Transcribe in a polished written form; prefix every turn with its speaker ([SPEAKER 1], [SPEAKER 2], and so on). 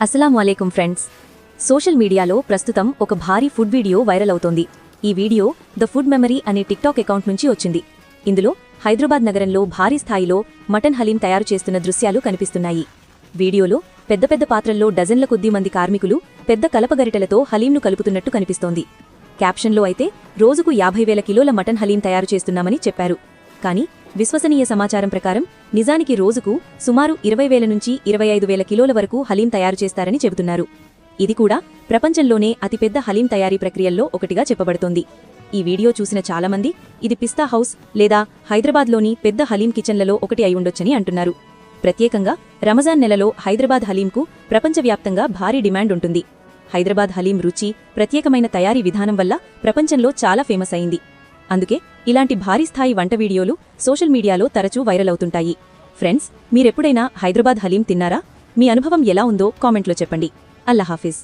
[SPEAKER 1] అస్సలాముఅలైకుం friends. Social మీడియాలో ప్రస్తుతం ఒక భారీ ఫుడ్ వీడియో వైరల్ అవుతోంది. ఈ వీడియో ద ఫుడ్ మెమరీ అనే టిక్టాక్ అకౌంట్ నుంచి వచ్చింది. ఇందులో హైదరాబాద్ నగరంలో భారీ స్థాయిలో మటన్ హలీం తయారు చేస్తున్న దృశ్యాలు కనిపిస్తున్నాయి. వీడియోలో పెద్ద పెద్ద పాత్రల్లో డజన్ల కొద్దీ మంది కార్మికులు పెద్ద కలపగరిటెలతో హలీంను కలుపుతున్నట్టు కనిపిస్తోంది. క్యాప్షన్లో అయితే రోజుకు 50,000 కిలోల మటన్ హలీం తయారు చేస్తున్నామని చెప్పారు. కానీ విశ్వసనీయ సమాచారం ప్రకారం నిజానికి రోజుకు సుమారు 20,000 నుంచి 25,000 కిలోల వరకు హలీం తయారు చేస్తారని చెబుతున్నారు. ఇది కూడా ప్రపంచంలోనే అతిపెద్ద హలీం తయారీ ప్రక్రియల్లో ఒకటిగా చెప్పబడుతోంది. ఈ వీడియో చూసిన చాలామంది ఇది పిస్తా హౌస్ లేదా హైదరాబాద్లోని పెద్ద హలీం కిచెన్లలో ఒకటి అయి ఉండొచ్చని అంటున్నారు. ప్రత్యేకంగా రంజాన్ నెలలో హైదరాబాద్ హలీంకు ప్రపంచవ్యాప్తంగా భారీ డిమాండ్ ఉంటుంది. హైదరాబాద్ హలీం రుచి, ప్రత్యేకమైన తయారీ విధానం వల్ల ప్రపంచంలో చాలా ఫేమస్ అయింది. అందుకే ఇలాంటి భారీ స్థాయి వంట వీడియోలు సోషల్ మీడియాలో తరచూ వైరల్ అవుతుంటాయి. ఫ్రెండ్స్, మీరెప్పుడైనా హైదరాబాద్ హలీం తిన్నారా? మీ అనుభవం ఎలా ఉందో కామెంట్లో చెప్పండి. అల్లా హాఫిజ్.